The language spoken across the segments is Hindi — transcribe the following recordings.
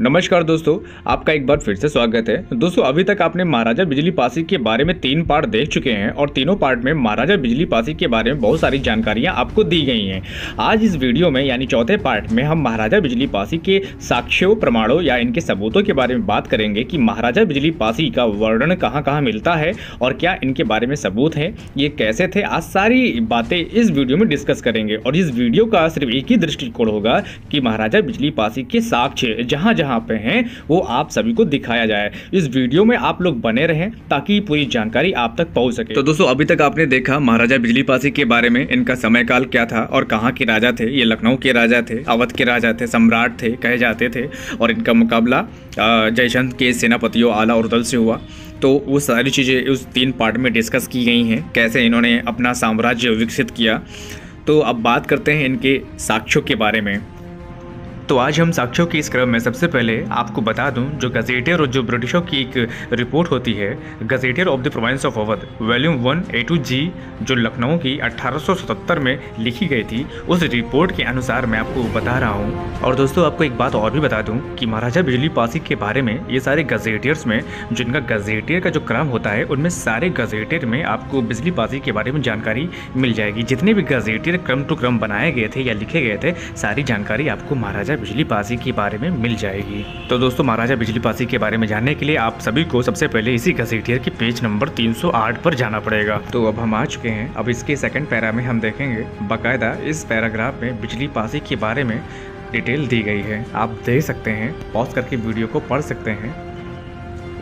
नमस्कार दोस्तों, आपका एक बार फिर से स्वागत है। दोस्तों, अभी तक आपने महाराजा बिजली पासी के बारे में 3 पार्ट देख चुके हैं और तीनों पार्ट में महाराजा बिजली पासी के बारे में बहुत सारी जानकारियां आपको दी गई हैं। आज इस वीडियो में यानी चौथे पार्ट में हम महाराजा बिजली पासी के साक्ष्यों, प्रमाणों या इनके सबूतों के बारे में बात करेंगे कि महाराजा बिजली पासी का वर्णन कहाँ कहाँ मिलता है और क्या इनके बारे में सबूत है, ये कैसे थे। आज सारी बातें इस वीडियो में डिस्कस करेंगे और इस वीडियो का सिर्फ एक ही दृष्टिकोण होगा कि महाराजा बिजली पासी के साक्ष्य जहाँ जहाँ पे हैं वो आप सभी को दिखाया जाए। इस वीडियो में आप लोग बने रहें ताकि पूरी जानकारी आप तक पहुंच सके। तो दोस्तों, अभी तक आपने देखा महाराजा बिजली पासी के बारे में, इनका समय काल क्या था और कहाँ के राजा थे। ये लखनऊ के राजा थे, अवध के राजा थे, सम्राट थे कहे जाते थे और इनका मुकाबला जयचंद के सेनापतियों आला और दल से हुआ। तो वो सारी चीज़ें उस 3 पार्ट में डिस्कस की गई हैं, कैसे इन्होंने अपना साम्राज्य विकसित किया। तो अब बात करते हैं इनके साक्ष्यों के बारे में। तो आज हम साक्ष्यों की इस क्रम में सबसे पहले आपको बता दूं, जो गजेटियर और जो ब्रिटिशों की एक रिपोर्ट होती है, gazetteer of the province of Awadh volume 1 A2G, जो लखनऊ की 1877 में लिखी गई थी, उस रिपोर्ट के अनुसार मैं आपको बता रहा हूं। और दोस्तों, आपको एक बात और भी बता दूं कि महाराजा बिजली पासी के बारे में ये सारे गजेटियर्स में, जिनका गजेटियर का जो क्रम होता है, उनमें सारे गजेटियर में आपको बिजली पासी के बारे में जानकारी मिल जाएगी। जितने भी गजेटियर क्रम टू क्रम बनाए गए थे या लिखे गए थे, सारी जानकारी आपको महाराजा बिजली पासी के बारे में मिल जाएगी। तो दोस्तों, महाराजा बिजली पासी के बारे में जानने के लिए आप सभी को सबसे पहले इसी गजेटियर के पेज नंबर 308 पर जाना पड़ेगा। तो अब हम आ चुके हैं। अब इसके सेकंड पैरा में हम देखेंगे, बाकायदा इस पैराग्राफ में बिजली पासी के बारे में डिटेल दी गई है। आप देख सकते हैं, पॉज करके वीडियो को पढ़ सकते हैं।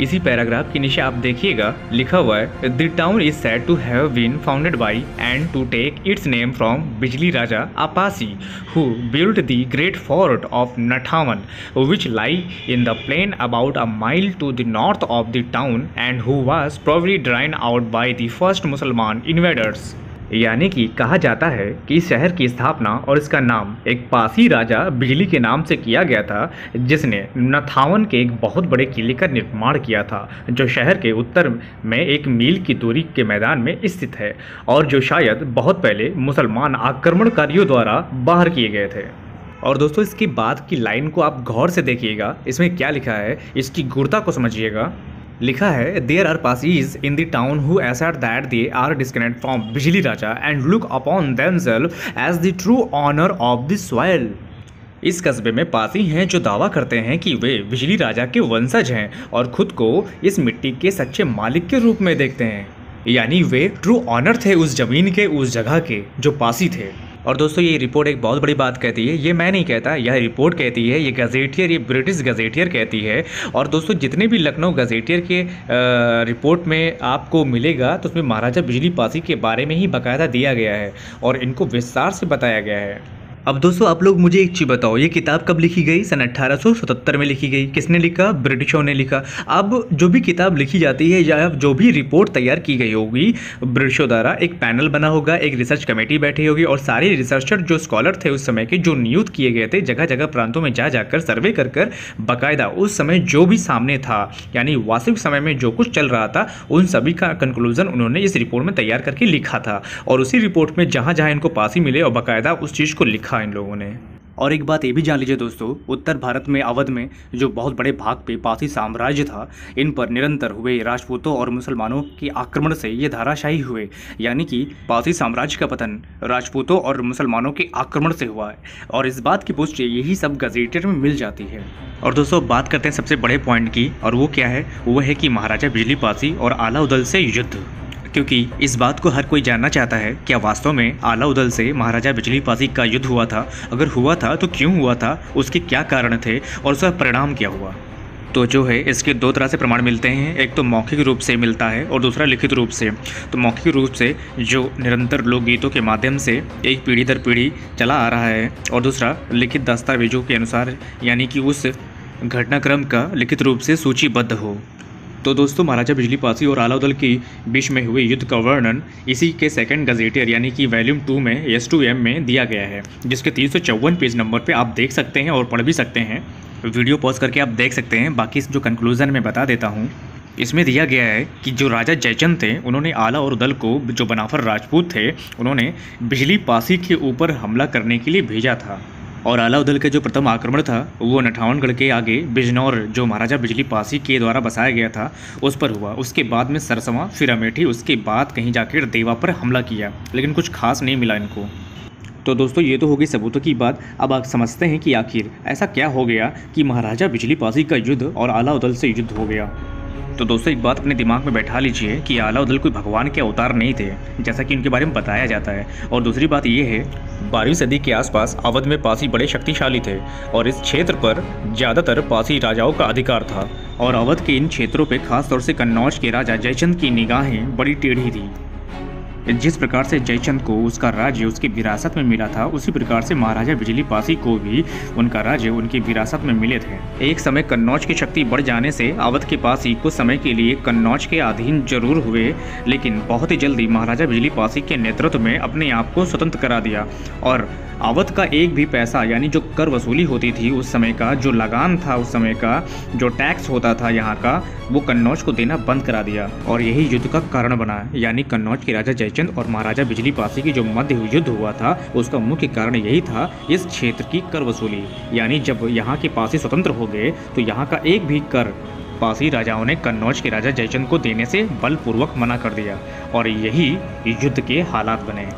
इसी पैराग्राफ के नीचे आप देखिएगा, लिखा हुआ है, the town is said to have been founded by and to take its name from Bijli Raja Apasi, who built the great fort of Nathawan, which lie in the plain about a mile to the north of the town and who was probably driven out by the first Muslim invaders। यानी कि कहा जाता है कि इस शहर की स्थापना और इसका नाम एक पासी राजा बिजली के नाम से किया गया था, जिसने नथावन के एक बहुत बड़े किले का निर्माण किया था, जो शहर के उत्तर में 1 मील की दूरी के मैदान में स्थित है और जो शायद बहुत पहले मुसलमान आक्रमणकारियों द्वारा बाहर किए गए थे। और दोस्तों, इसके बाद की लाइन को आप गौर से देखिएगा, इसमें क्या लिखा है, इसकी गुणता को समझिएगा। लिखा है, there are Pasis in the town who assert that they are disconnect from Bijli Raja and look upon themselves as the true honour of the soil. इस कस्बे में पासी हैं जो दावा करते हैं कि वे बिजली राजा के वंशज हैं और खुद को इस मिट्टी के सच्चे मालिक के रूप में देखते हैं। यानी वे ट्रू ऑनर थे उस जमीन के, उस जगह के, जो पासी थे। और दोस्तों, ये रिपोर्ट एक बहुत बड़ी बात कहती है, ये मैं नहीं कहता, यह रिपोर्ट कहती है, ये गजेटियर, ये ब्रिटिश गजेटियर कहती है। और दोस्तों, जितने भी लखनऊ गजेटियर के रिपोर्ट में आपको मिलेगा, तो उसमें महाराजा बिजली पासी के बारे में ही बाकायदा दिया गया है और इनको विस्तार से बताया गया है। अब दोस्तों, आप लोग मुझे एक चीज़ बताओ, ये किताब कब लिखी गई? सन 1877 में लिखी गई। किसने लिखा? ब्रिटिशों ने लिखा। अब जो भी किताब लिखी जाती है या जो भी रिपोर्ट तैयार की गई होगी ब्रिटिशों द्वारा, एक पैनल बना होगा, एक रिसर्च कमेटी बैठी होगी और सारे रिसर्चर जो स्कॉलर थे उस समय के, जो नियुक्त किए गए थे, जगह जगह प्रांतों में जा जाकर सर्वे कर बाकायदा उस समय जो भी सामने था, यानी वास्तविक समय में जो कुछ चल रहा था, उन सभी का कंक्लूजन उन्होंने इस रिपोर्ट में तैयार करके लिखा था। और उसी रिपोर्ट में जहाँ जहाँ इनको पासी मिले और बाकायदा उस चीज़ को लिखा इन लोगों ने। और एक बात ये भी जान लीजिए दोस्तों, उत्तर भारत में अवध में जो बहुत बड़े भाग पे पासी साम्राज्य था, इन पर निरंतर हुए राजपूतों और मुसलमानों के आक्रमण से ये धाराशाही हुए। यानी कि पासी साम्राज्य का पतन राजपूतों और मुसलमानों के आक्रमण से हुआ है और इस बात की पुष्टि यही सब गजेटियर में मिल जाती है। और दोस्तों, बात करते हैं सबसे बड़े पॉइंट की, और वो क्या है? वो है कि महाराजा बिजली पासी और आला उदल से युद्ध। क्योंकि इस बात को हर कोई जानना चाहता है, क्या वास्तव में आला उदल से महाराजा बिजली पासी का युद्ध हुआ था? अगर हुआ था तो क्यों हुआ था, उसके क्या कारण थे और उसका परिणाम क्या हुआ? तो जो है, इसके 2 तरह से प्रमाण मिलते हैं। एक तो मौखिक रूप से मिलता है और दूसरा लिखित रूप से। तो मौखिक रूप से जो निरंतर लोकगीतों के माध्यम से एक पीढ़ी दर पीढ़ी चला आ रहा है, और दूसरा लिखित दस्तावेजों के अनुसार, यानी कि उस घटनाक्रम का लिखित रूप से सूचीबद्ध हो। तो दोस्तों, महाराजा बिजली पासी और आला उदल के बीच में हुए युद्ध का वर्णन इसी के सेकंड गजेटियर यानी कि वॉल्यूम 2 में S2M में दिया गया है, जिसके 354 पेज नंबर पे आप देख सकते हैं और पढ़ भी सकते हैं। वीडियो पॉज करके आप देख सकते हैं। बाकी जो कंक्लूजन में बता देता हूँ, इसमें दिया गया है कि जो राजा जयचंद थे, उन्होंने आला और उदल को, जो बनाफर राजपूत थे, उन्होंने बिजली पासी के ऊपर हमला करने के लिए भेजा था। और आलाउद्दीन का जो प्रथम आक्रमण था वो नठावनगढ़ के आगे बिजनौर जो महाराजा बिजली पासी के द्वारा बसाया गया था उस पर हुआ। उसके बाद में सरसवा, फिर अमेठी, उसके बाद कहीं जाकर देवा पर हमला किया, लेकिन कुछ खास नहीं मिला इनको। तो दोस्तों ये तो हो गई सबूतों की बात। अब आप समझते हैं कि आखिर ऐसा क्या हो गया कि महाराजा बिजली पासी का युद्ध और आलाउद्दीन से युद्ध हो गया। तो दोस्तों एक बात अपने दिमाग में बैठा लीजिए कि आलाउद्दीन कोई भगवान के अवतार नहीं थे जैसा कि उनके बारे में बताया जाता है। और दूसरी बात ये है 12वीं सदी के आसपास अवध में पासी बड़े शक्तिशाली थे और इस क्षेत्र पर ज़्यादातर पासी राजाओं का अधिकार था। और अवध के इन क्षेत्रों पर खासतौर से कन्नौज के राजा जयचंद की निगाहें बड़ी टेढ़ी थी। जिस प्रकार से जयचंद को उसका राज्य उसकी विरासत में मिला था, उसी प्रकार से महाराजा बिजली पासी को भी उनका राज्य उनकी विरासत में मिले थे। एक समय कन्नौज की शक्ति बढ़ जाने से अवध के पासी कुछ समय के लिए कन्नौज के अधीन जरूर हुए, लेकिन बहुत ही जल्दी महाराजा बिजली पासी के नेतृत्व में अपने आप को स्वतंत्र करा दिया और अवध का एक भी पैसा यानी जो कर वसूली होती थी उस समय का, जो लगान था उस समय का, जो टैक्स होता था यहाँ का, वो कन्नौज को देना बंद करा दिया। और यही युद्ध का कारण बना, यानी कन्नौज के राजा जयचंद और महाराजा बिजली पासी की जो मध्य युद्ध हुआ था उसका मुख्य कारण यही था, इस क्षेत्र की कर वसूली। यानी जब यहाँ के पासी स्वतंत्र हो गए तो यहाँ का एक भी कर पासी राजाओं ने कन्नौज के राजा जयचंद को देने से बलपूर्वक मना कर दिया और यही युद्ध के हालात बने।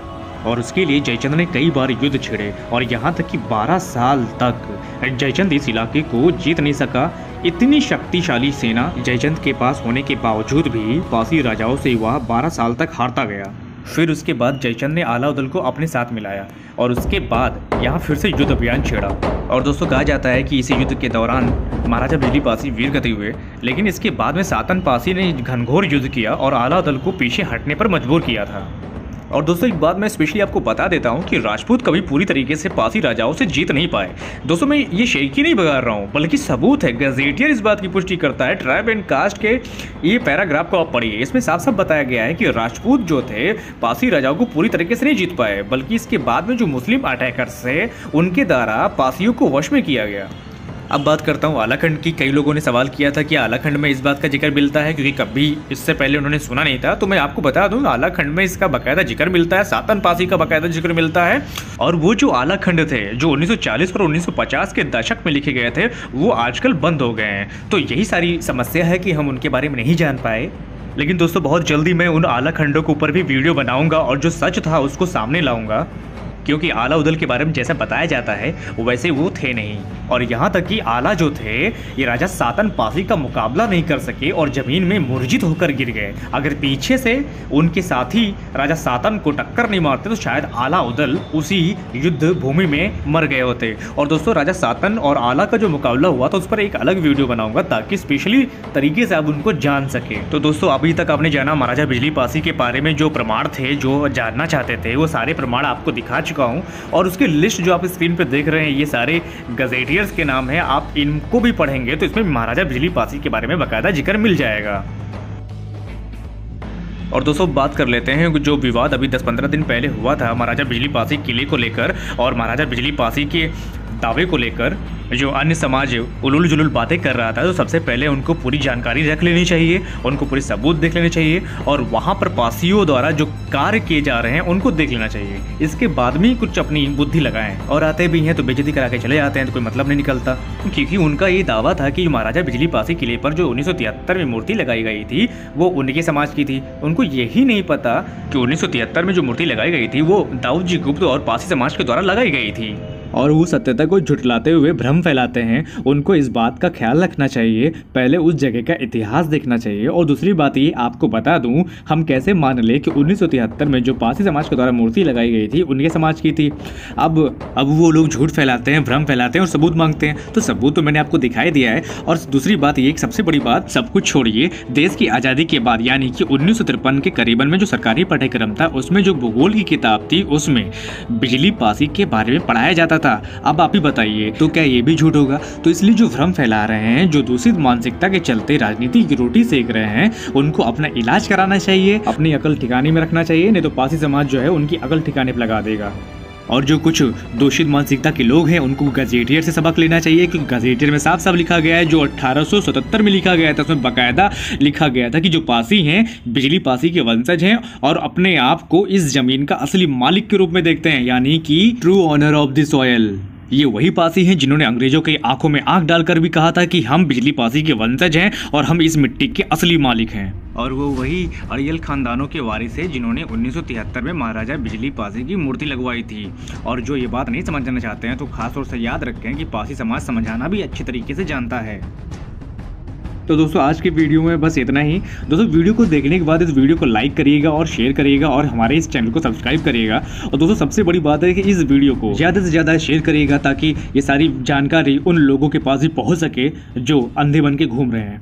और उसके लिए जयचंद ने कई बार युद्ध छेड़े और यहाँ तक कि 12 साल तक जयचंद इस इलाके को जीत नहीं सका। इतनी शक्तिशाली सेना जयचंद के पास होने के बावजूद भी पासी राजाओं से वह 12 साल तक हारता गया। फिर उसके बाद जयचंद ने आलाउद्दीन को अपने साथ मिलाया और उसके बाद यहाँ फिर से युद्ध अभियान छेड़ा। और दोस्तों कहा जाता है कि इसी युद्ध के दौरान महाराजा बिजली पासी वीरगति हुए, लेकिन इसके बाद में सातन पासी ने घनघोर युद्ध किया और आलाउद्दीन को पीछे हटने पर मजबूर किया था। और दोस्तों एक बात मैं स्पेशली आपको बता देता हूं कि राजपूत कभी पूरी तरीके से पासी राजाओं से जीत नहीं पाए। दोस्तों मैं ये शेखी नहीं बगा रहा हूं, बल्कि सबूत है। गजेटियर इस बात की पुष्टि करता है। ट्राइब एंड कास्ट के ये पैराग्राफ को आप पढ़िए, इसमें साफ साफ बताया गया है कि राजपूत जो थे पासी राजाओं को पूरी तरीके से नहीं जीत पाए, बल्कि इसके बाद में जो मुस्लिम अटैकर्स थे उनके द्वारा पासियों को वश में किया गया। अब बात करता हूँ आलाखंड की। कई लोगों ने सवाल किया था कि आलाखंड में इस बात का जिक्र मिलता है, क्योंकि कभी इससे पहले उन्होंने सुना नहीं था। तो मैं आपको बता दूं आलाखंड में इसका बाकायदा जिक्र मिलता है, सातन पासी का बाकायदा जिक्र मिलता है। और वो जो आलाखंड थे जो 1940 और 1950 के दशक में लिखे गए थे वो आजकल बंद हो गए हैं। तो यही सारी समस्या है कि हम उनके बारे में नहीं जान पाए। लेकिन दोस्तों बहुत जल्दी मैं उन आलाखंडों के ऊपर भी वीडियो बनाऊंगा और जो सच था उसको सामने लाऊंगा, क्योंकि आलाउद्दीन के बारे में जैसा बताया जाता है वैसे वो थे नहीं। और यहाँ तक कि आला जो थे ये राजा सातन पासी का मुकाबला नहीं कर सके और ज़मीन में मूर्छित होकर गिर गए। अगर पीछे से उनके साथी राजा सातन को टक्कर नहीं मारते तो शायद आलाउद्दीन उसी युद्ध भूमि में मर गए होते। और दोस्तों राजा सातन और आला का जो मुकाबला हुआ था उस पर एक अलग वीडियो बनाऊंगा ताकि स्पेशली तरीके से आप उनको जान सके। तो दोस्तों अभी तक आपने जाना महाराजा बिजली पासी के बारे में जो प्रमाण थे, जो जानना चाहते थे, वो सारे प्रमाण आपको दिखा चुका हूं। और उसकी लिस्ट जो आप स्क्रीन पे देख रहे हैं ये सारे गजेटियर्स के नाम है। आप इनको भी पढ़ेंगे तो इसमें महाराजा बिजली पासी के बारे में बाकायदा जिक्र मिल जाएगा। और दोस्तों बात कर लेते हैं जो विवाद अभी 10-15 दिन पहले हुआ था महाराजा बिजली पासी किले को लेकर और महाराजा बिजली पासी के दावे को लेकर। जो अन्य समाज उलूल जुलूल बातें कर रहा था तो सबसे पहले उनको पूरी जानकारी रख लेनी चाहिए, उनको पूरी सबूत देख लेने चाहिए और वहाँ पर पासियों द्वारा जो कार्य किए जा रहे हैं उनको देख लेना चाहिए। इसके बाद में कुछ अपनी बुद्धि लगाएं। और आते भी हैं तो बेइज्जती करा के चले जाते हैं तो कोई मतलब नहीं निकलता, क्योंकि उनका ये दावा था कि महाराजा बिजली पासी किले पर जो 1973 में मूर्ति लगाई गई थी वो उनके समाज की थी। उनको यही नहीं पता कि 1973 में जो मूर्ति लगाई गई थी वो दाऊद जी गुप्त और पासी समाज के द्वारा लगाई गई थी। और वो सत्यता को झुठलाते हुए भ्रम फैलाते हैं। उनको इस बात का ख्याल रखना चाहिए, पहले उस जगह का इतिहास देखना चाहिए। और दूसरी बात ये आपको बता दूं, हम कैसे मान ले कि 1973 में जो पासी समाज के द्वारा मूर्ति लगाई गई थी उनके समाज की थी। अब वो लोग झूठ फैलाते हैं, भ्रम फैलाते हैं और सबूत मांगते हैं। तो सबूत तो मैंने आपको दिखाई दिया है। और दूसरी बात ये, एक सबसे बड़ी बात, सब कुछ छोड़िए, देश की आज़ादी के बाद यानी कि 1953 के करीबन में जो सरकारी पाठ्यक्रम था उसमें जो भूगोल की किताब थी उसमें बिजली पासी के बारे में पढ़ाया जाता था। अब आप ही बताइए तो क्या ये भी झूठ होगा? तो इसलिए जो भ्रम फैला रहे हैं, जो दूषित मानसिकता के चलते राजनीति की रोटी सेक रहे हैं, उनको अपना इलाज कराना चाहिए, अपनी अकल ठिकाने में रखना चाहिए, नहीं तो पासी समाज जो है उनकी अकल ठिकाने पर लगा देगा। और जो कुछ दूषित मानसिकता के लोग हैं उनको गजेटियर से सबक लेना चाहिए, क्योंकि गजेटियर में साफ साफ लिखा गया है, जो 1877 में लिखा गया था उसमें बाकायदा लिखा गया था कि जो पासी हैं बिजली पासी के वंशज हैं और अपने आप को इस जमीन का असली मालिक के रूप में देखते हैं, यानी कि true honour of the soil. ये वही पासी हैं जिन्होंने अंग्रेजों की आंखों में आंख डालकर भी कहा था कि हम बिजली पासी के वंशज हैं और हम इस मिट्टी के असली मालिक हैं। और वो वही अड़ियल खानदानों के वारिस है जिन्होंने 1973 में महाराजा बिजली पासी की मूर्ति लगवाई थी। और जो ये बात नहीं समझना चाहते हैं तो खास तौर से याद रखें कि पासी समाज समझाना भी अच्छी तरीके से जानता है। तो दोस्तों आज के वीडियो में बस इतना ही। दोस्तों वीडियो को देखने के बाद इस वीडियो को लाइक करिएगा और शेयर करिएगा और हमारे इस चैनल को सब्सक्राइब करिएगा। और दोस्तों सबसे बड़ी बात है कि इस वीडियो को ज़्यादा से ज़्यादा शेयर करिएगा ताकि ये सारी जानकारी उन लोगों के पास भी पहुंच सके जो अंधे बन के घूम रहे हैं।